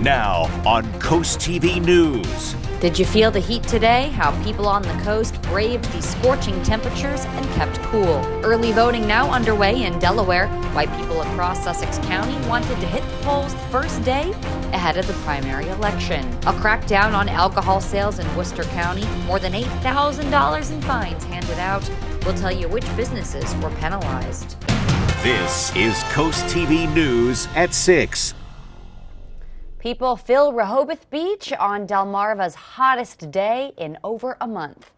Now on Coast TV News. Did you feel the heat today? How people on the coast braved the scorching temperatures and kept cool. Early voting now underway in Delaware. Why people across Sussex County wanted to hit the polls the first day ahead of the primary election. A crackdown on alcohol sales in Worcester County. More than $8,000 in fines handed out. We'll tell you which businesses were penalized. This is Coast TV News at 6. People fill Rehoboth Beach on Delmarva's hottest day in over a month.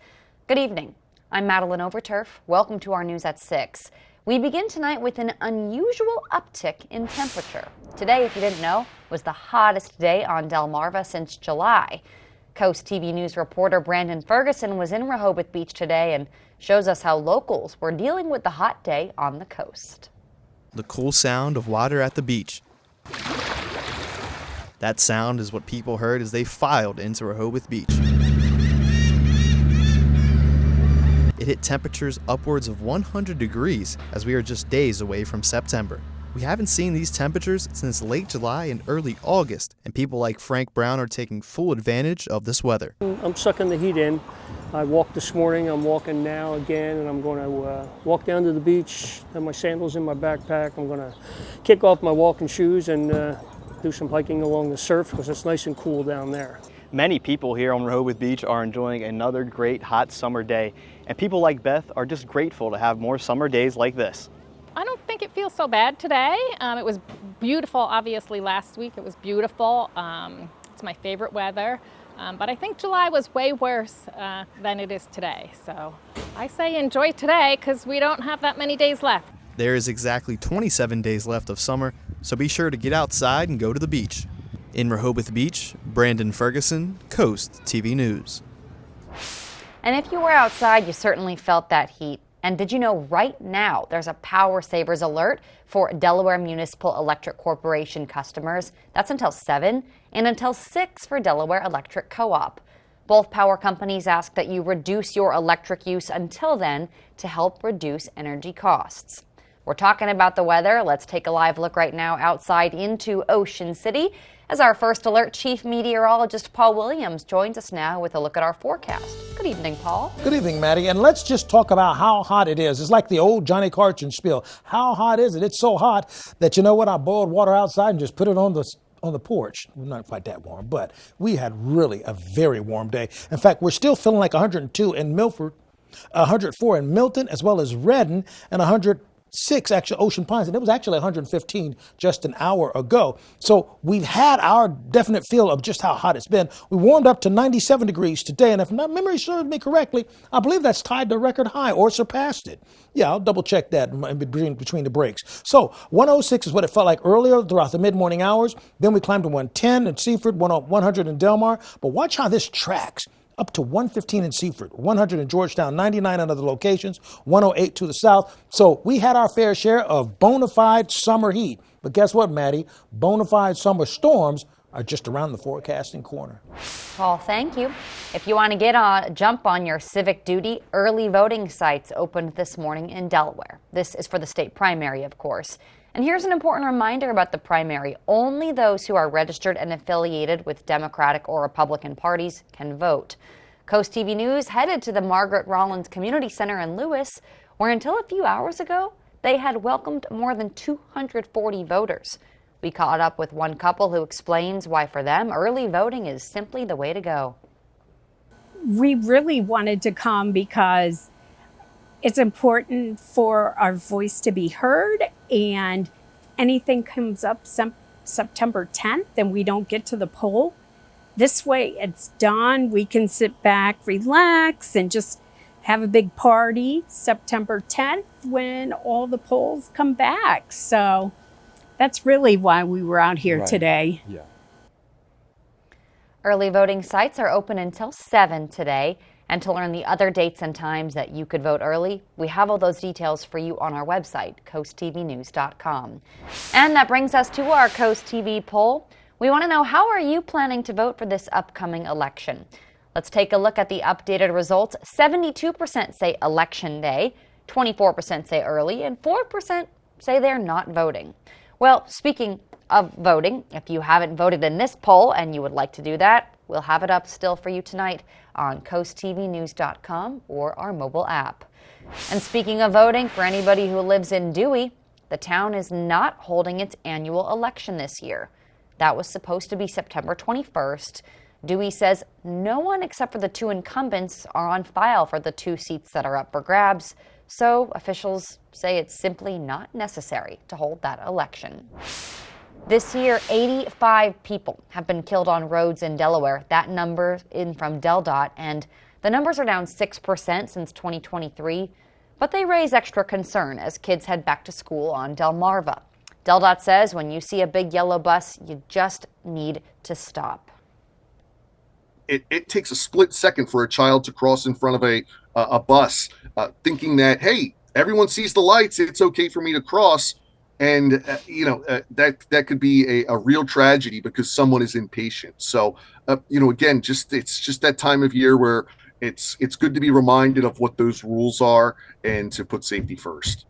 Good evening. I'm Madeline Overturf. Welcome to our news at 6. We begin tonight with an unusual uptick in temperature. Today, if you didn't know, was the hottest day on Delmarva since July. Coast TV News reporter Brandon Ferguson was in Rehoboth Beach today and shows us how locals were dealing with the hot day on the coast. The cool sound of water at the beach. That sound is what people heard as they filed into Rehoboth Beach. It hit temperatures upwards of 100 degrees as we are just days away from September. We haven't seen these temperatures since late July and early August, and people like Frank Brown are taking full advantage of this weather. I'm sucking the heat in. I walked this morning, I'm walking now again, and I'm going to walk down to the beach, have my sandals in my backpack. I'm going to kick off my walking shoes and do some hiking along the surf because it's nice and cool down there. Many people here on Rehoboth Beach are enjoying another great hot summer day, and people like Beth are just grateful to have more summer days like this. I don't think it feels so bad today. It was beautiful, obviously last week it was beautiful. It's my favorite weather, but I think July was way worse than it is today. So I say enjoy today because we don't have that many days left. There is exactly 27 days left of summer, so be sure to get outside and go to the beach. In Rehoboth Beach, Brandon Ferguson, Coast TV News. And if you were outside, you certainly felt that heat. And did you know right now there's a power savers alert for Delaware Municipal Electric Corporation customers? That's until 7 and until 6 for Delaware Electric Co-op. Both power companies ask that you reduce your electric use until then to help reduce energy costs. We're talking about the weather. Let's take a live look right now outside into Ocean City as our first alert chief meteorologist Paul Williams joins us now with a look at our forecast. Good evening, Paul. Good evening, Maddie. And let's just talk about how hot it is. It's like the old Johnny Carson spiel. How hot is it? It's so hot that, you know what, I boiled water outside and just put it on the porch. Well, not quite that warm, but we had really a very warm day. In fact, we're still feeling like 102 in Milford, 104 in Milton, as well as Redden, and 106 actually Ocean Pines, and it was actually 115 just an hour ago. So we've had our definite feel of just how hot it's been. We warmed up to 97 degrees today, and if my memory serves me correctly, I believe that's tied to a record high or surpassed it. Yeah, I'll double check that between the breaks. So 106 is what it felt like earlier throughout the mid-morning hours. Then we climbed to 110 in Seaford, 100 in Delmar. But watch how this tracks. Up to 115 in Seaford, 100 in Georgetown, 99 in other locations, 108 to the south. So we had our fair share of bona fide summer heat. But guess what, Maddie? Bona fide summer storms are just around the forecasting corner. Paul, thank you. If you want to get a jump on your civic duty, early voting sites opened this morning in Delaware. This is for the state primary, of course. And here's an important reminder about the primary. Only those who are registered and affiliated with Democratic or Republican parties can vote. Coast TV News headed to the Margaret Rollins Community Center in Lewis, where until a few hours ago, they had welcomed more than 240 voters. We caught up with one couple who explains why for them, early voting is simply the way to go. We really wanted to come because it's important for our voice to be heard, and anything comes up September 10th and we don't get to the poll, this way it's done. We can sit back, relax, and just have a big party September 10th when all the polls come back. So that's really why we were out here today. Yeah. Early voting sites are open until 7 today. And to learn the other dates and times that you could vote early, we have all those details for you on our website, coasttvnews.com. And that brings us to our Coast TV poll. We want to know, how are you planning to vote for this upcoming election? Let's take a look at the updated results. 72% say election day, 24% say early, and 4% say they're not voting. Well, speaking of voting, if you haven't voted in this poll and you would like to do that, we'll have it up still for you tonight on coasttvnews.com or our mobile app. And speaking of voting, for anybody who lives in Dewey, the town is not holding its annual election this year. That was supposed to be September 21st. Dewey says no one except for the two incumbents are on file for the 2 seats that are up for grabs, so officials say it's simply not necessary to hold that election. This year, 85 people have been killed on roads in Delaware. That number in from DelDOT, and the numbers are down 6% since 2023, but they raise extra concern as kids head back to school on Delmarva. DelDOT says when you see a big yellow bus, you just need to stop. It takes a split second for a child to cross in front of a bus, thinking that, hey, everyone sees the lights, it's okay for me to cross. And, that could be a real tragedy because someone is impatient. So, again, it's just that time of year where it's good to be reminded of what those rules are and to put safety first.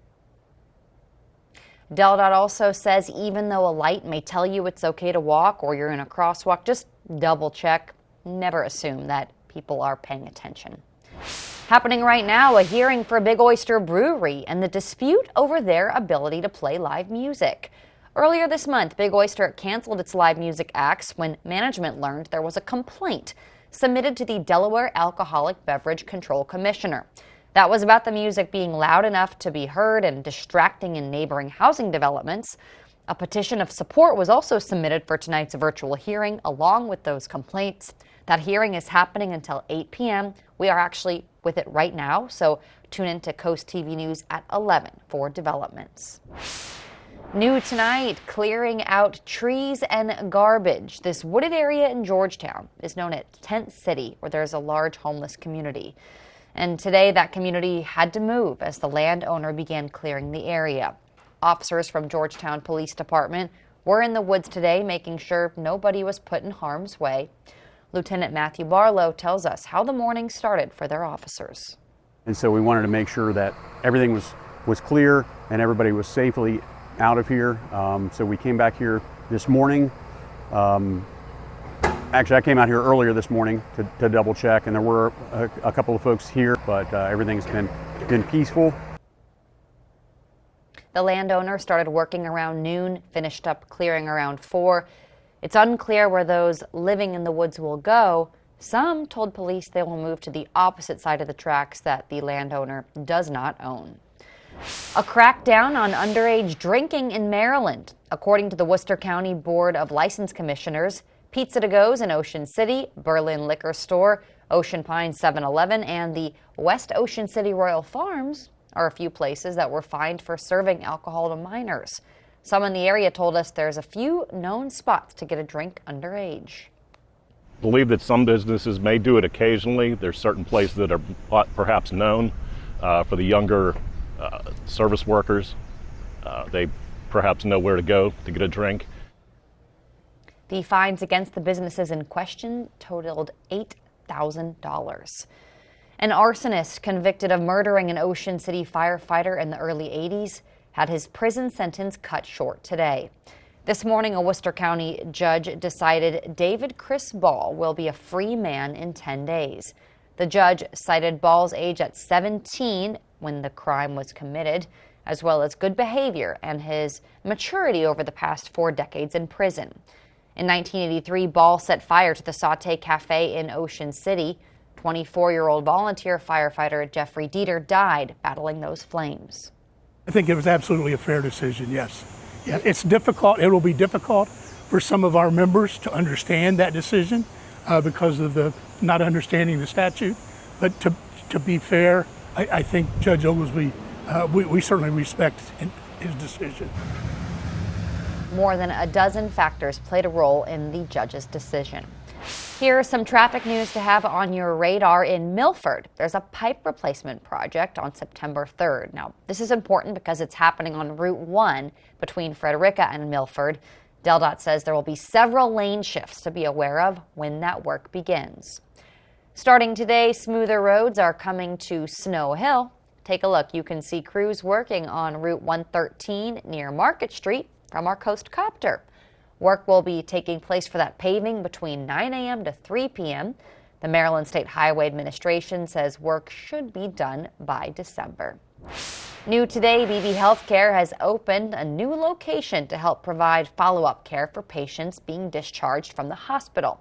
DelDOT also says even though a light may tell you it's okay to walk or you're in a crosswalk, just double check. Never assume that people are paying attention. Happening right now, a hearing for Big Oyster Brewery and the dispute over their ability to play live music. Earlier this month, Big Oyster canceled its live music acts when management learned there was a complaint submitted to the Delaware Alcoholic Beverage Control Commissioner. That was about the music being loud enough to be heard and distracting in neighboring housing developments. A petition of support was also submitted for tonight's virtual hearing along with those complaints. That hearing is happening until 8 p.m. We are actually with it right now, so tune in to Coast TV News at 11 for developments. New tonight, clearing out trees and garbage. This wooded area in Georgetown is known as Tent City, where there's a large homeless community. And today that community had to move as the landowner began clearing the area. Officers from Georgetown Police Department were in the woods today, making sure nobody was put in harm's way. Lieutenant Matthew Barlow tells us how the morning started for their officers. And so we wanted to make sure that everything was clear and everybody was safely out of here. So we came back here this morning. Actually, I came out here earlier this morning to double check, and there were a couple of folks here, but everything's been peaceful. The landowner started working around noon, finished up clearing around 4. It's unclear where those living in the woods will go. Some told police they will move to the opposite side of the tracks that the landowner does not own. A crackdown on underage drinking in Maryland. According to the Worcester County Board of License Commissioners, Pizza to Go's in Ocean City, Berlin Liquor Store, Ocean Pines 7-Eleven, and the West Ocean City Royal Farms are a few places that were fined for serving alcohol to minors. Some in the area told us there's a few known spots to get a drink underage. I believe that some businesses may do it occasionally. There's certain places that are perhaps known for the younger service workers. They perhaps know where to go to get a drink. The fines against the businesses in question totaled $8,000. An arsonist convicted of murdering an Ocean City firefighter in the early 80s had his prison sentence cut short today. This morning, a Worcester County judge decided David Chris Ball will be a free man in 10 days. The judge cited Ball's age at 17 when the crime was committed, as well as good behavior and his maturity over the past 4 decades in prison. In 1983, Ball set fire to the Sauté Cafe in Ocean City. 24-year-old volunteer firefighter Jeffrey Dieter died battling those flames. I think it was absolutely a fair decision, yes. Yeah, it's difficult. It will be difficult for some of our members to understand that decision because of the not understanding the statute. But to be fair, I think Judge Oglesby, we certainly respect his decision. More than a dozen factors played a role in the judge's decision. Here's some traffic news to have on your radar in Milford. There's a pipe replacement project on September 3rd. Now, this is important because it's happening on Route 1 between Frederica and Milford. DelDOT says there will be several lane shifts to be aware of when that work begins. Starting today, smoother roads are coming to Snow Hill. Take a look. You can see crews working on Route 113 near Market Street. from our Coast Copter. Work will be taking place for that paving between 9 a.m. to 3 p.m. The Maryland State Highway Administration says work should be done by December. New today, BB Healthcare has opened a new location to help provide follow-up care for patients being discharged from the hospital.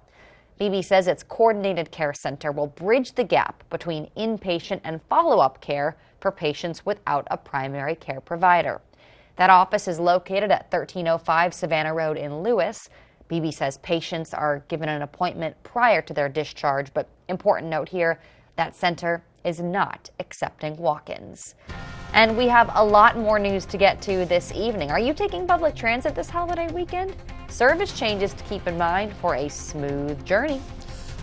BB says its coordinated care center will bridge the gap between inpatient and follow-up care for patients without a primary care provider. That office is located at 1305 Savannah Road in Lewis. BB says patients are given an appointment prior to their discharge, but important note here, that center is not accepting walk-ins. And we have a lot more news to get to this evening. Are you taking public transit this holiday weekend? Service changes to keep in mind for a smooth journey.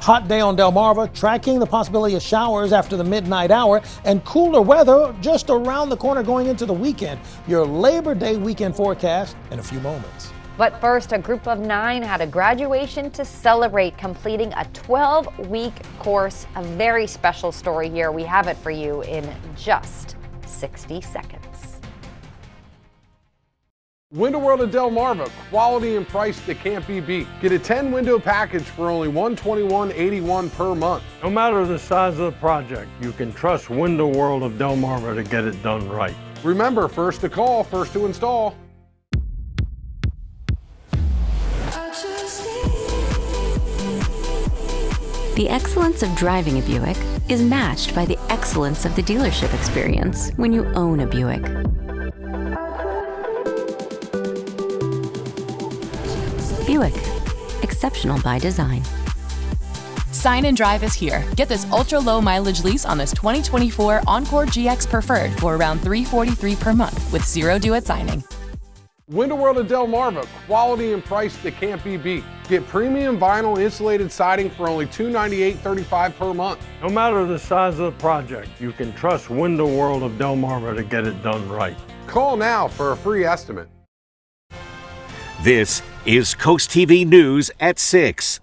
Hot day on Delmarva, tracking the possibility of showers after the midnight hour, and cooler weather just around the corner going into the weekend. Your Labor Day weekend forecast in a few moments. But first, a group of 9 had a graduation to celebrate, completing a 12-week course. A very special story here. We have it for you in just 60 seconds. Window World of Delmarva, quality and price that can't be beat. Get a 10-window package for only $121.81 per month. No matter the size of the project, you can trust Window World of Delmarva to get it done right. Remember, first to call, first to install. The excellence of driving a Buick is matched by the excellence of the dealership experience when you own a Buick. Buick, exceptional by design. Sign and Drive is here. Get this ultra-low mileage lease on this 2024 Encore GX Preferred for around $343 per month with zero due at signing. Window World of Delmarva, quality and price that can't be beat. Get premium vinyl insulated siding for only $298.35 per month. No matter the size of the project, you can trust Window World of Delmarva to get it done right. Call now for a free estimate. This is Coast TV News at 6.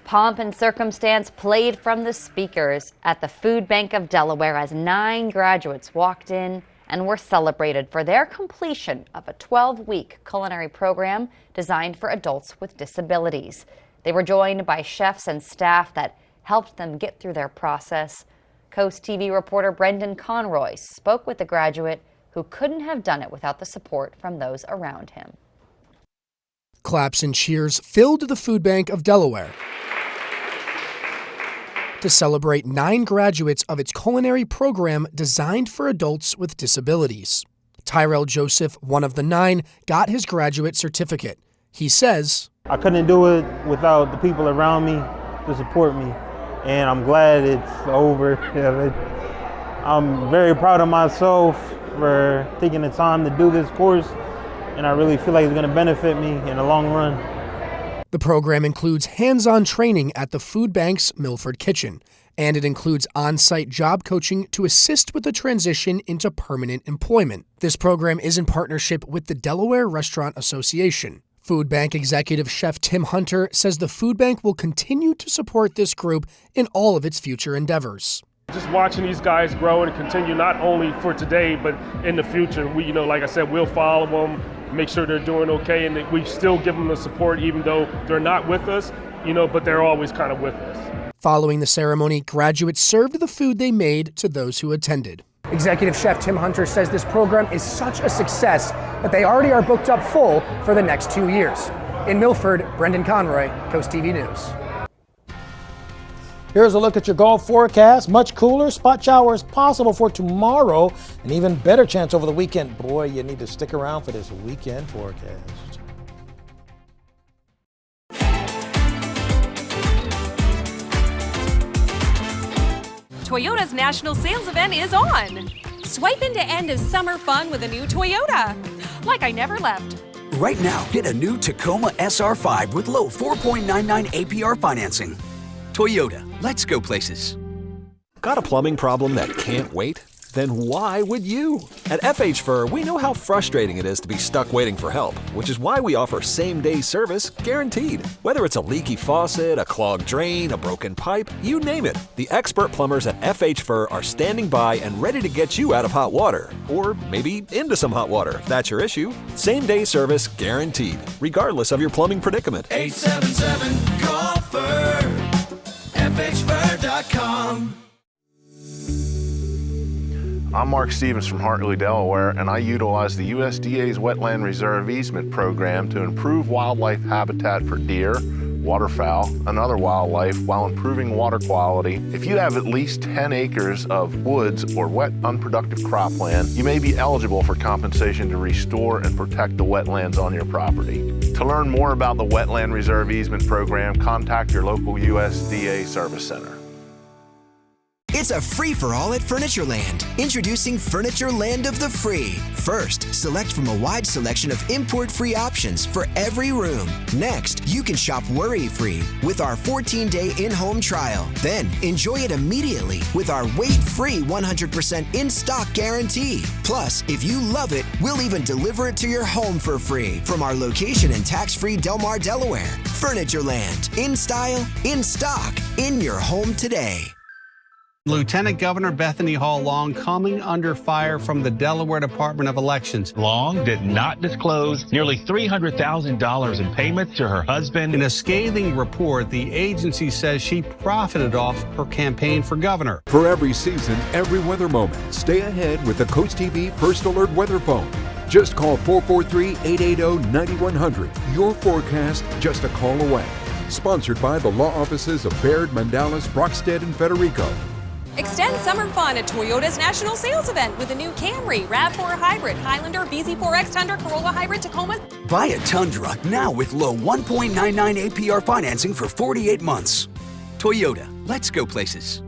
Pomp and circumstance played from the speakers at the Food Bank of Delaware as 9 graduates walked in and were celebrated for their completion of a 12-week culinary program designed for adults with disabilities. They were joined by chefs and staff that helped them get through their process. Coast TV reporter Brendan Conroy spoke with the graduate who couldn't have done it without the support from those around him. Claps and cheers filled the Food Bank of Delaware to celebrate 9 graduates of its culinary program designed for adults with disabilities. Tyrell Joseph, one of the 9, got his graduate certificate. He says, I couldn't do it without the people around me to support me, and I'm glad it's over. I'm very proud of myself for taking the time to do this course, and I really feel like it's going to benefit me in the long run. The program includes hands-on training at the Food Bank's Milford Kitchen, and it includes on-site job coaching to assist with the transition into permanent employment. This program is in partnership with the Delaware Restaurant Association. Food Bank Executive Chef Tim Hunter says the Food Bank will continue to support this group in all of its future endeavors. Just watching these guys grow and continue not only for today, but in the future. We, like I said, we'll follow them, make sure they're doing okay, and that we still give them the support even though they're not with us, but they're always kind of with us. Following the ceremony, graduates served the food they made to those who attended. Executive Chef Tim Hunter says this program is such a success that they already are booked up full for the next 2 years. In Milford, Brendan Conroy, Coast TV News. Here's a look at your golf forecast. Much cooler, spot showers possible for tomorrow, and even better chance over the weekend. Boy, you need to stick around for this weekend forecast. Toyota's national sales event is on. Swipe into end of summer fun with a new Toyota. Like I never left. Right now, get a new Tacoma SR5 with low 4.99 APR financing. Toyota, let's go places. Got a plumbing problem that can't wait? then why would you? At FH Fur, we know how frustrating it is to be stuck waiting for help, which is why we offer same-day service guaranteed. Whether it's a leaky faucet, a clogged drain, a broken pipe, you name it, the expert plumbers at FH Fur are standing by and ready to get you out of hot water. Or maybe into some hot water, if that's your issue. Same-day service guaranteed, regardless of your plumbing predicament. 877-GOLFER, FHFur.com. I'm Mark Stevens from Hartley, Delaware, and I utilize the USDA's Wetland Reserve Easement Program to improve wildlife habitat for deer, waterfowl, and other wildlife while improving water quality. If you have at least 10 acres of woods or wet, unproductive cropland, you may be eligible for compensation to restore and protect the wetlands on your property. To learn more about the Wetland Reserve Easement Program, contact your local USDA Service Center. It's a free-for-all at Furnitureland. Introducing Furnitureland of the Free. First, select from a wide selection of import-free options for every room. Next, you can shop worry-free with our 14-day in-home trial. Then, enjoy it immediately with our weight-free 100% in-stock guarantee. Plus, if you love it, we'll even deliver it to your home for free from our location in tax-free Delmar, Delaware. Furnitureland. In style, in stock, in your home today. Lieutenant Governor Bethany Hall Long coming under fire from the Delaware Department of Elections. Long did not disclose nearly $300,000 in payments to her husband. In a scathing report, the agency says she profited off her campaign for governor. For every season, every weather moment, stay ahead with the CoastTV First Alert Weather Phone. Just call 443-880-9100. Your forecast just a call away. Sponsored by the law offices of Baird, Mandalis, Brockstead, and Federico. Extend summer fun at Toyota's national sales event with the new Camry, RAV4 Hybrid, Highlander, BZ4X Tundra, Corolla Hybrid, Tacoma. Buy a Tundra now with low 1.99 APR financing for 48 months. Toyota, let's go places.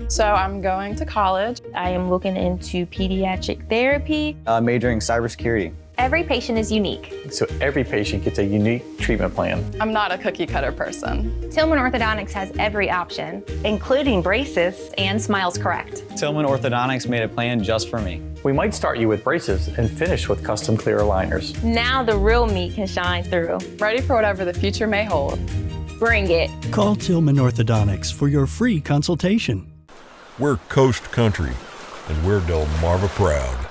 So I'm going to college. I am looking into pediatric therapy. Majoring cybersecurity. Every patient is unique. So every patient gets a unique treatment plan. I'm not a cookie cutter person. Tillman Orthodontics has every option, including braces and Smiles Correct. Tillman Orthodontics made a plan just for me. We might start you with braces and finish with custom clear aligners. Now the real me can shine through. Ready for whatever the future may hold. Bring it. Call Tillman Orthodontics for your free consultation. We're Coast Country, and we're Delmarva proud.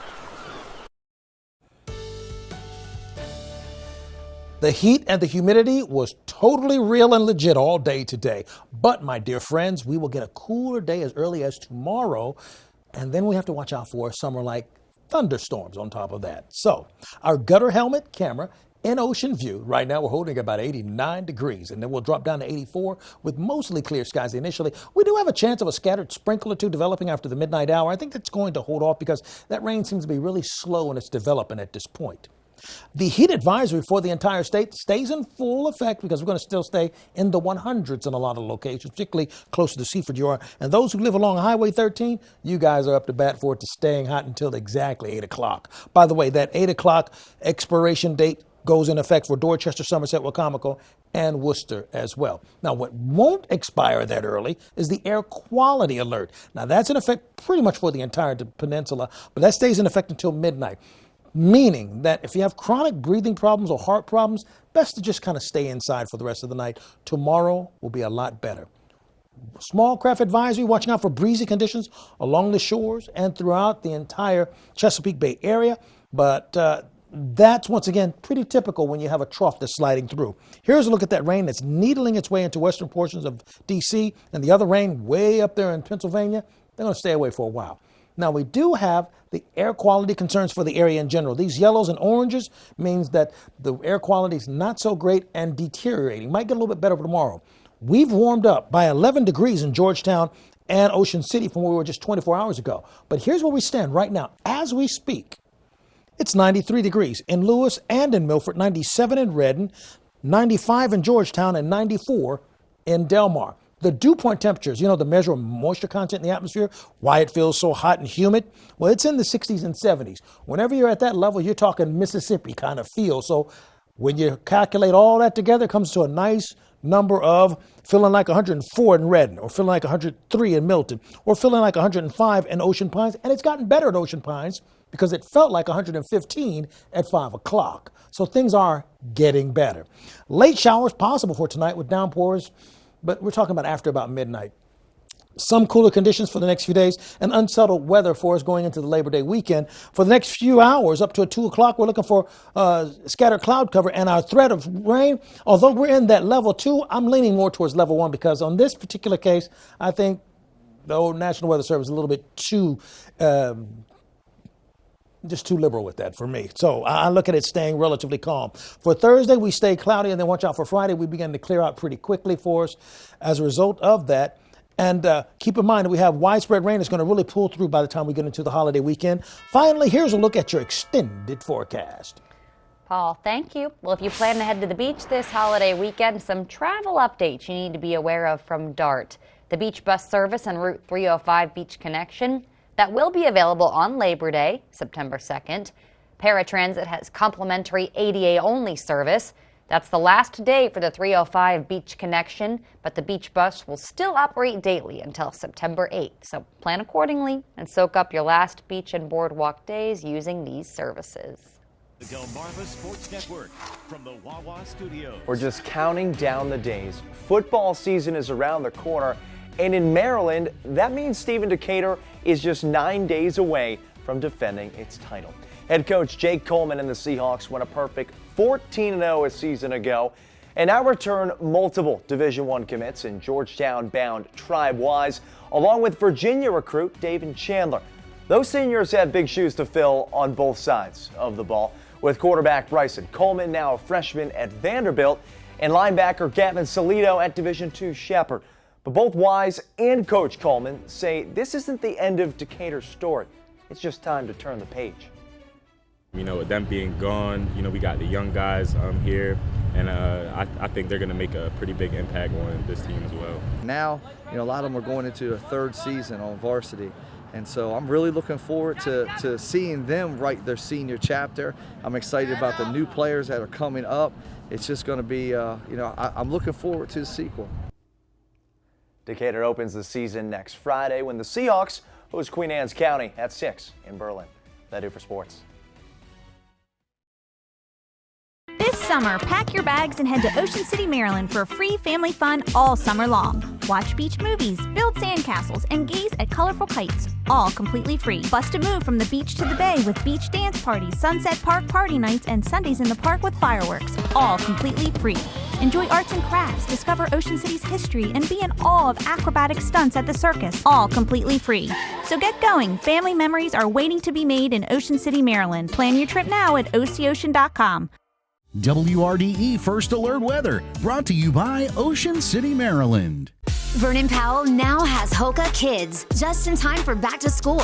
The heat and the humidity was totally real and legit all day today. But, my dear friends, we will get a cooler day as early as tomorrow, and then we have to watch out for summer-like thunderstorms on top of that. So, our gutter helmet camera in ocean view, right now we're holding about 89 degrees, and then we'll drop down to 84 with mostly clear skies initially. We do have a chance of a scattered sprinkle or two developing after the midnight hour. I think that's going to hold off because that rain seems to be really slow in its development at this point. The heat advisory for the entire state stays in full effect because we're going to still stay in the 100s in a lot of locations, particularly closer to Seaford you are. And those who live along Highway 13, you guys are up to bat for it to staying hot until exactly 8 o'clock. By the way, that 8 o'clock expiration date goes in effect for Dorchester, Somerset, Wacomico, and Worcester as well. Now, what won't expire that early is the air quality alert. Now, that's in effect pretty much for the entire peninsula, but that stays in effect until midnight. Meaning that if you have chronic breathing problems or heart problems, best to just kind of stay inside for the rest of the night. Tomorrow will be a lot better. Small craft advisory, watching out for breezy conditions along the shores and throughout the entire Chesapeake Bay area. But that's, once again, pretty typical when you have a trough that's sliding through. Here's a look at that rain that's needling its way into western portions of D.C. and the other rain way up there in Pennsylvania. They're going to stay away for a while. Now, we do have the air quality concerns for the area in general. These yellows and oranges means that the air quality is not so great and deteriorating. Might get a little bit better for tomorrow. We've warmed up by 11 degrees in Georgetown and Ocean City from where we were just 24 hours ago. But here's where we stand right now. As we speak, it's 93 degrees in Lewis and in Milford, 97 in Redden, 95 in Georgetown, and 94 in Delmar. The dew point temperatures, the measure of moisture content in the atmosphere, why it feels so hot and humid, well, it's in the 60s and 70s. Whenever you're at that level, you're talking Mississippi kind of feel. So When you calculate all that together, it comes to a nice number of feeling like 104 in Redden, or feeling like 103 in Milton, or feeling like 105 in Ocean Pines. And it's gotten better at Ocean Pines because it felt like 115 at 5 o'clock. So things are getting better. Late showers possible for tonight with downpours, but we're talking about after about midnight. Some cooler conditions for the next few days and unsettled weather for us going into the Labor Day weekend. For the next few hours up to 2 o'clock, we're looking for scattered cloud cover and our threat of rain. Although we're in that level 2, I'm leaning more towards level 1 because on this particular case, I think the old National Weather Service is a little bit too just too liberal with that for me. So I look at it staying relatively calm. For Thursday, we stay cloudy, and then watch out for Friday. We begin to clear out pretty quickly for us as a result of that. And keep in mind that we have widespread rain that's going to really pull through by the time we get into the holiday weekend. Finally, here's a look at your extended forecast. Paul, thank you. Well, if you plan to head to the beach this holiday weekend, some travel updates you need to be aware of from DART. The beach bus service and Route 305 Beach Connection, that will be available on Labor Day, September 2nd. Paratransit has complimentary ADA-only service. That's the last day for the 305 Beach Connection, but the beach bus will still operate daily until September 8th. So plan accordingly and soak up your last beach and boardwalk days using these services. The Delmarva Sports Network from the Wawa Studios. We're just counting down the days. Football season is around the corner, and in Maryland, that means Stephen Decatur is just 9 days away from defending its title. Head coach Jake Coleman and the Seahawks won a perfect 14-0 a season ago, and now return multiple Division I commits in Georgetown-bound Tribe Wise, along with Virginia recruit David Chandler. Those seniors have big shoes to fill on both sides of the ball, with quarterback Bryson Coleman, now a freshman at Vanderbilt, and linebacker Gavin Salito at Division II Shepherd. But both Wise and Coach Coleman say this isn't the end of Decatur's story. It's just time to turn the page. You know, with them being gone, you know, we got the young guys here, and I think they're going to make a pretty big impact on this team as well. Now, you know, a lot of them are going into a third season on varsity, and so I'm really looking forward to seeing them write their senior chapter. I'm excited about the new players that are coming up. It's just going to be, you know, I'm looking forward to the sequel. Decatur opens the season next Friday when the Seahawks host Queen Anne's County at 6 in Berlin. That'll do for sports. This summer, pack your bags and head to Ocean City, Maryland for free family fun all summer long. Watch beach movies, build sandcastles, and gaze at colorful kites, all completely free. Bust a move from the beach to the bay with beach dance parties, Sunset Park party nights, and Sundays in the park with fireworks, all completely free. Enjoy arts and crafts, discover Ocean City's history, and be in awe of acrobatic stunts at the circus, all completely free. So get going. Family memories are waiting to be made in Ocean City, Maryland. Plan your trip now at OCOcean.com. WRDE First Alert Weather, brought to you by Ocean City, Maryland. Vernon Powell now has Hoka Kids, just in time for back to school.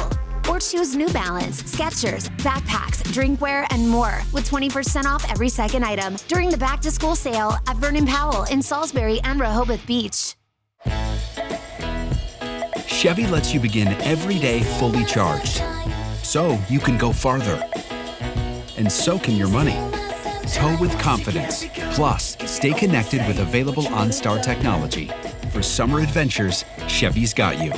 Or choose New Balance, Skechers, backpacks, drinkware, and more with 20% off every second item during the back to school sale at Vernon Powell in Salisbury and Rehoboth Beach. Chevy lets you begin every day fully charged, so you can go farther. And so can your money. Tow with confidence. Plus, stay connected with available OnStar technology. For summer adventures, Chevy's got you.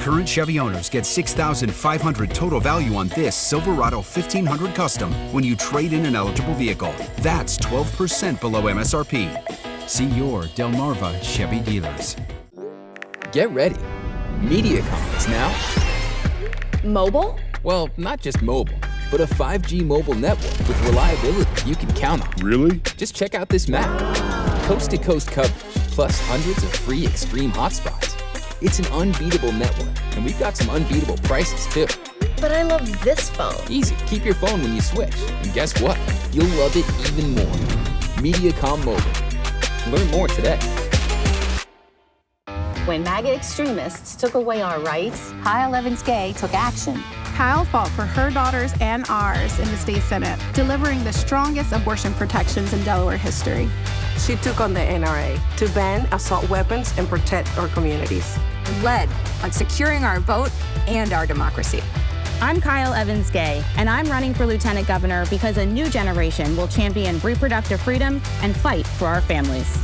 Current Chevy owners get $6,500 total value on this Silverado 1500 Custom when you trade in an eligible vehicle. That's 12% below MSRP. See your Delmarva Chevy dealers. Get ready. MediaCom is now Mobile? Well, not just mobile, but a 5G mobile network with reliability you can count on. Really? Just check out this map. Coast-to-coast coverage, plus hundreds of free extreme hotspots. It's an unbeatable network, and we've got some unbeatable prices, too. But I love this phone. Easy. Keep your phone when you switch. And guess what? You'll love it even more. MediaCom Mobile. Learn more today. When MAGA extremists took away our rights, Kyle Evans Gay took action. Kyle fought for her daughters and ours in the state Senate, delivering the strongest abortion protections in Delaware history. She took on the NRA to ban assault weapons and protect our communities. Led on securing our vote and our democracy. I'm Kyle Evans-Gay, and I'm running for Lieutenant Governor because a new generation will champion reproductive freedom and fight for our families.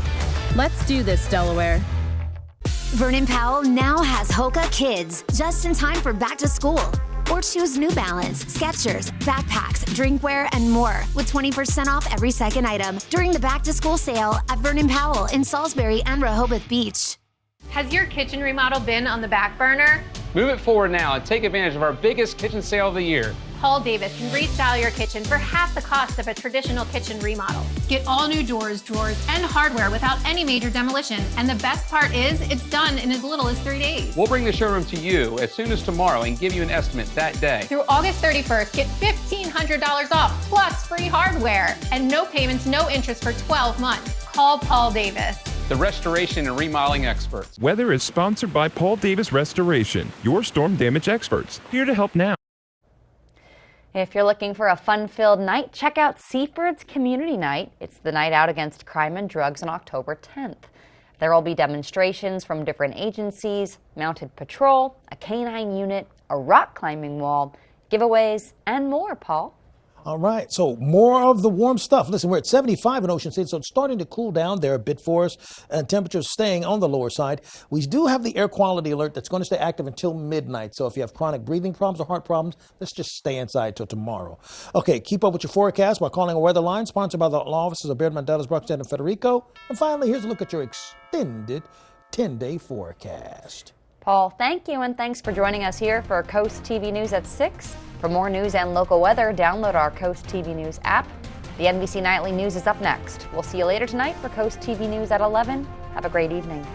Let's do this, Delaware. Vernon Powell now has Hoka Kids, just in time for back to school. Or choose New Balance, Skechers, backpacks, drinkware, and more with 20% off every second item during the back to school sale at Vernon Powell in Salisbury and Rehoboth Beach. Has your kitchen remodel been on the back burner? Move it forward now and take advantage of our biggest kitchen sale of the year. Paul Davis can restyle your kitchen for half the cost of a traditional kitchen remodel. Get all new doors, drawers, and hardware without any major demolition. And the best part is, it's done in as little as 3 days. We'll bring the showroom to you as soon as tomorrow and give you an estimate that day. Through August 31st, get $1,500 off, plus free hardware. And no payments, no interest for 12 months. Call Paul Davis, the restoration and remodeling experts. Weather is sponsored by Paul Davis Restoration, your storm damage experts. Here to help now. If you're looking for a fun-filled night, check out Seaford's Community Night. It's the night out against crime and drugs on October 10th. There will be demonstrations from different agencies, mounted patrol, a canine unit, a rock climbing wall, giveaways, and more, Paul. All right, so more of the warm stuff. Listen, we're at 75 in Ocean City, so it's starting to cool down there a bit for us, and temperatures staying on the lower side. We do have the air quality alert that's going to stay active until midnight, so if you have chronic breathing problems or heart problems, let's just stay inside till tomorrow. Okay, keep up with your forecast by calling a weather line, sponsored by the law offices of Baird, Mandelas, Brockstead, and Federico. And finally, here's a look at your extended 10-day forecast. Paul, thank you, and thanks for joining us here for Coast TV News at 6. For more news and local weather, download our Coast TV News app. The NBC Nightly News is up next. We'll see you later tonight for Coast TV News at 11. Have a great evening.